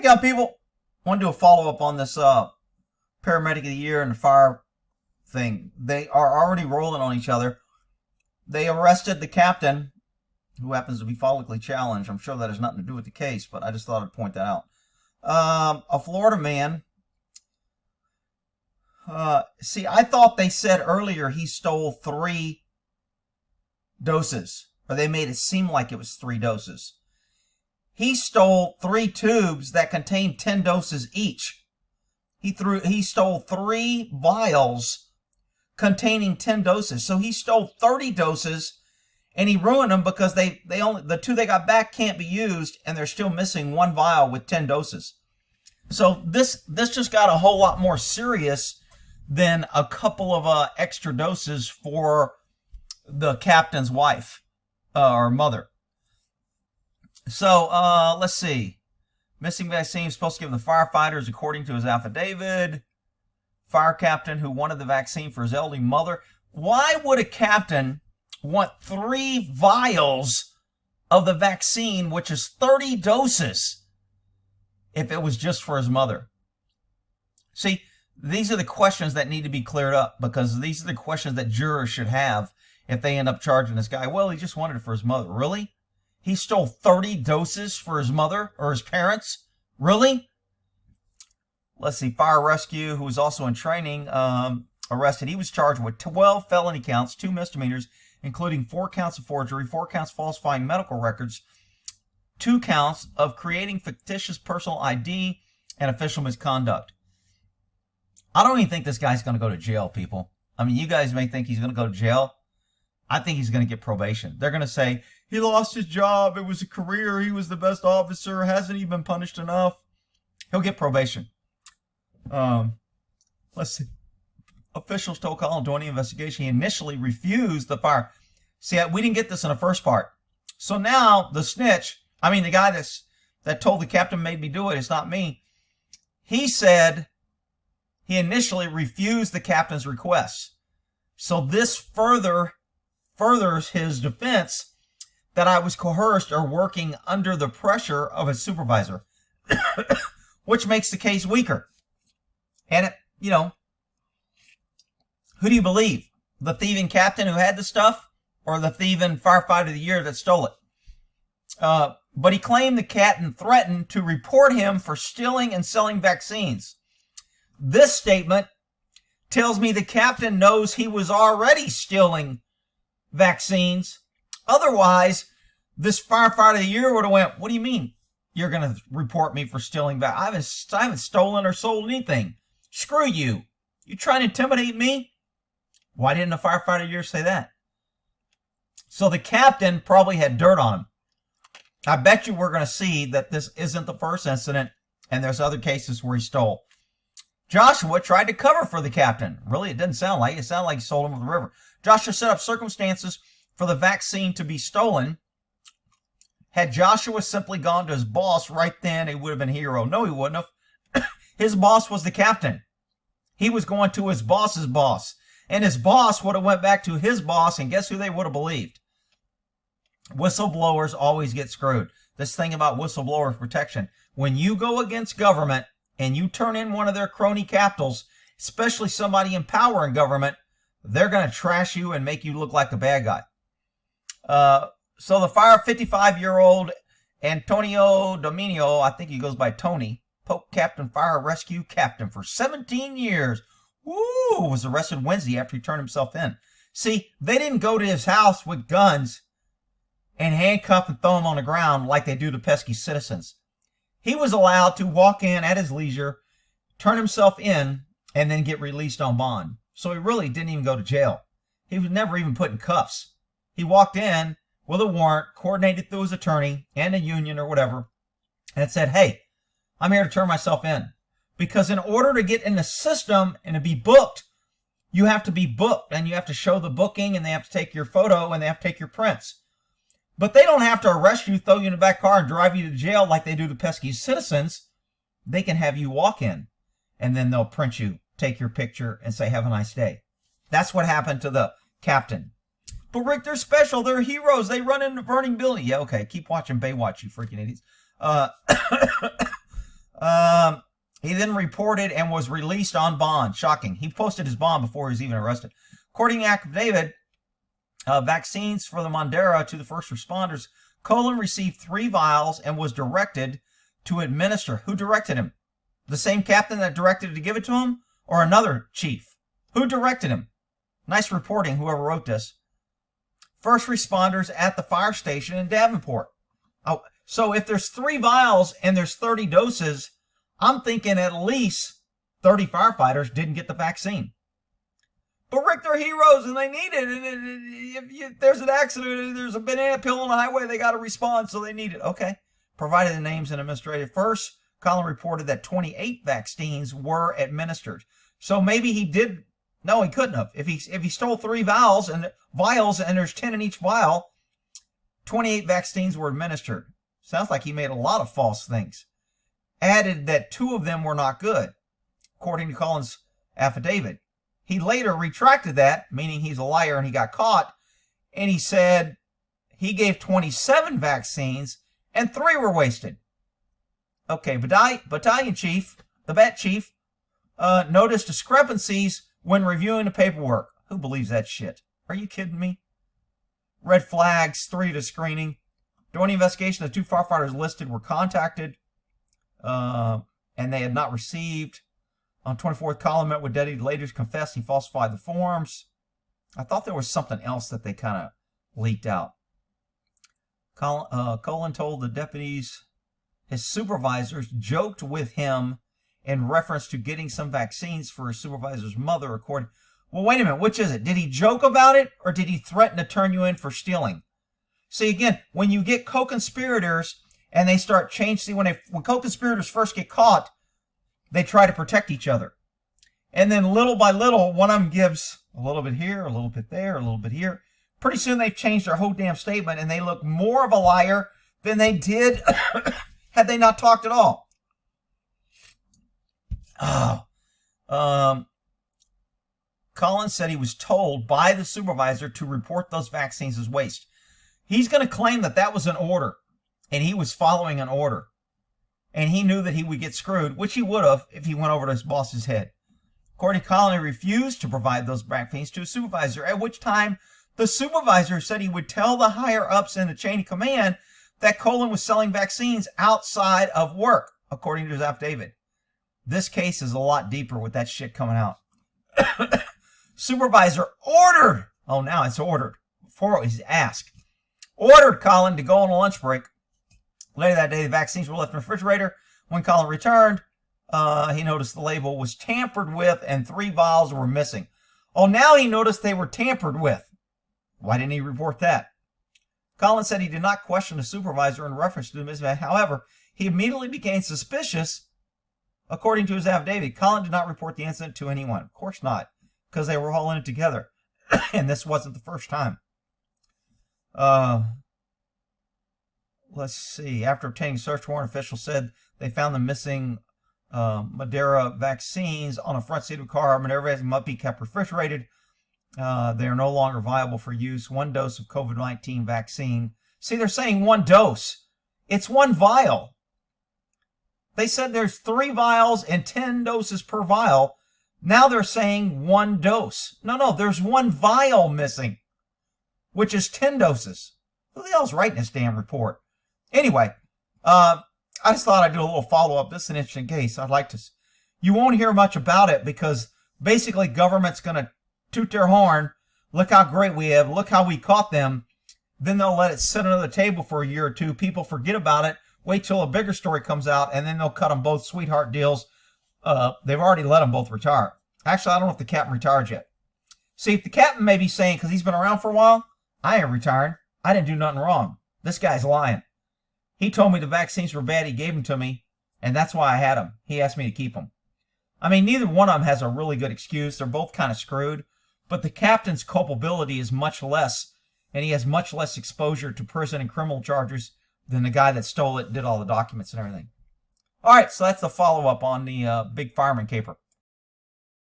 Hey, people. Want to do a follow-up on this Paramedic of the Year and the fire thing. They are already rolling on each other. They arrested the captain, who happens to be follically challenged. I'm sure that has nothing to do with the case, but I just thought I'd point that out. A Florida man. See, I thought they said earlier he stole 3 doses, or they made it seem like it was 3 doses. He stole 3 tubes that contained 10 doses each. He stole 3 vials containing 10 doses. So he stole 30 doses, and he ruined them because the 2 they got back can't be used, and they're still missing 1 vial with 10 doses. So this just got a whole lot more serious than a couple of extra doses for the captain's wife or mother. So, let's see. Missing vaccine supposed to give the firefighters, according to his affidavit. Fire captain who wanted the vaccine for his elderly mother. Why would a captain want 3 vials of the vaccine, which is 30 doses, if it was just for his mother? See, these are the questions that need to be cleared up, because these are the questions that jurors should have if they end up charging this guy. Well, he just wanted it for his mother. Really? He stole 30 doses for his mother or his parents? Really? Let's see. Fire rescue, who was also in training, arrested. He was charged with 12 felony counts, 2 misdemeanors, including 4 counts of forgery, 4 counts falsifying medical records, 2 counts of creating fictitious personal ID, and official misconduct. I don't even think this guy's going to go to jail, people. I mean, you guys may think he's going to go to jail. I think he's going to get probation. They're going to say, he lost his job, it was a career, he was the best officer, hasn't he been punished enough? He'll get probation. Let's see. Officials told Colin during the investigation he initially refused the fire. See, we didn't get this in the first part. So now the snitch, the guy that told the captain made me do it, it's not me. He said he initially refused the captain's requests. So this furthers his defense that I was coerced or working under the pressure of a supervisor, which makes the case weaker. And, who do you believe? The thieving captain who had the stuff, or the thieving firefighter of the year that stole it? But he claimed the captain threatened to report him for stealing and selling vaccines. This statement tells me the captain knows he was already stealing vaccines. Otherwise, this firefighter of the year would have went, what do you mean you're going to report me for stealing vaccines? I haven't stolen or sold anything. Screw you. You trying to intimidate me? Why didn't the firefighter of the year say that? So the captain probably had dirt on him. I bet you we're going to see that this isn't the first incident, and there's other cases where he stole. Joshua tried to cover for the captain. Really, it didn't sound like it. It sounded like he sold him with the river. Joshua set up circumstances for the vaccine to be stolen. Had Joshua simply gone to his boss right then, he would have been a hero. No, he wouldn't have. His boss was the captain. He was going to his boss's boss. And his boss would have went back to his boss, and guess who they would have believed? Whistleblowers always get screwed. This thing about whistleblower protection. When you go against government and you turn in one of their crony capitals, especially somebody in power in government, they're going to trash you and make you look like the bad guy. So the 55-year-old Antonio Damiano, I think he goes by Tony, Polk Captain Fire Rescue Captain for 17 years. Woo! Was arrested Wednesday after he turned himself in. See, they didn't go to his house with guns and handcuff and throw him on the ground like they do to pesky citizens. He was allowed to walk in at his leisure, turn himself in, and then get released on bond. So he really didn't even go to jail. He was never even put in cuffs. He walked in with a warrant, coordinated through his attorney and a union or whatever, and said, hey, I'm here to turn myself in. Because in order to get in the system and to be booked, you have to be booked, and you have to show the booking, and they have to take your photo, and they have to take your prints. But they don't have to arrest you, throw you in the back car, and drive you to jail like they do to pesky citizens. They can have you walk in, and then they'll print you, take your picture, and say, have a nice day. That's what happened to the captain. But Rick, they're special. They're heroes. They run into burning buildings. Yeah, okay. Keep watching Baywatch, you freaking idiots. He then reported and was released on bond. Shocking. He posted his bond before he was even arrested. According to affidavit, vaccines for the Moderna to the first responders, Colin received 3 vials and was directed to administer. Who directed him? The same captain that directed to give it to him? Or another chief? Who directed him? Nice reporting, whoever wrote this. First responders at the fire station in Davenport. Oh, so if there's 3 vials and there's 30 doses, I'm thinking at least 30 firefighters didn't get the vaccine. But Rick, they're heroes and they need it. And if there's an accident and there's a banana peel on the highway, they got to respond, so they need it. Okay. Provided the names and administrative. First, Colin reported that 28 vaccines were administered. So maybe he did. No, he couldn't have. If he stole 3 vials and there's 10 in each vial, 28 vaccines were administered. Sounds like he made a lot of false things. Added that 2 of them were not good, according to Colin's affidavit. He later retracted that, meaning he's a liar and he got caught, and he said he gave 27 vaccines and 3 were wasted. Okay, battalion chief, the bat chief, noticed discrepancies when reviewing the paperwork. Who believes that shit? Are you kidding me? Red flags, 3 to screening. During the investigation, the 2 firefighters listed were contacted, and they had not received. On 24th, Colin met with Daddy later to confess he falsified the forms. I thought there was something else that they kind of leaked out. Colin told the deputies his supervisors joked with him in reference to getting some vaccines for his supervisor's mother, according... Well, wait a minute. Which is it? Did he joke about it, or did he threaten to turn you in for stealing? See, again, when you get co-conspirators and they start changing... When co-conspirators first get caught, they try to protect each other. And then little by little, one of them gives a little bit here, a little bit there, a little bit here. Pretty soon they've changed their whole damn statement and they look more of a liar than they did had they not talked at all. Colin said he was told by the supervisor to report those vaccines as waste. He's going to claim that that was an order and he was following an order. And he knew that he would get screwed, which he would have if he went over to his boss's head. According to Colin, he refused to provide those vaccines to his supervisor, at which time the supervisor said he would tell the higher-ups in the chain of command that Colin was selling vaccines outside of work, according to his affidavit. This case is a lot deeper with that shit coming out. Supervisor ordered, oh, now it's ordered, before he's asked, ordered Colin to go on a lunch break. Later that day, the vaccines were left in the refrigerator. When Colin returned, he noticed the label was tampered with and 3 vials were missing. Oh, now he noticed they were tampered with. Why didn't he report that? Colin said he did not question the supervisor in reference to the mismatch. However, he immediately became suspicious. According to his affidavit, Colin did not report the incident to anyone. Of course not, because they were all in it together. And this wasn't the first time. Let's see. After obtaining a search warrant, officials said they found the missing Moderna vaccines on the front seat of a car. Moderna vaccines must be kept refrigerated. They are no longer viable for use. 1 dose of COVID-19 vaccine. See, they're saying 1 dose. It's 1 vial. They said there's 3 vials and 10 doses per vial. Now they're saying 1 dose. No, there's 1 vial missing, which is 10 doses. Who the hell's writing this damn report? Anyway, I just thought I'd do a little follow-up. This is an interesting case. I'd like to... You won't hear much about it because basically government's going to toot their horn. Look how great we have. Look how we caught them. Then they'll let it sit under the table for a year or 2. People forget about it. Wait till a bigger story comes out, and then they'll cut them both sweetheart deals. They've already let them both retire. Actually, I don't know if the captain retired yet. See, if the captain may be saying, because he's been around for a while, I ain't retiring. I didn't do nothing wrong. This guy's lying. He told me the vaccines were bad. He gave them to me, and that's why I had them. He asked me to keep them. I mean, neither one of them has a really good excuse. They're both kind of screwed, but the captain's culpability is much less, and he has much less exposure to prison and criminal charges than the guy that stole it, did all the documents and everything. All right, so that's the follow-up on the big fireman caper.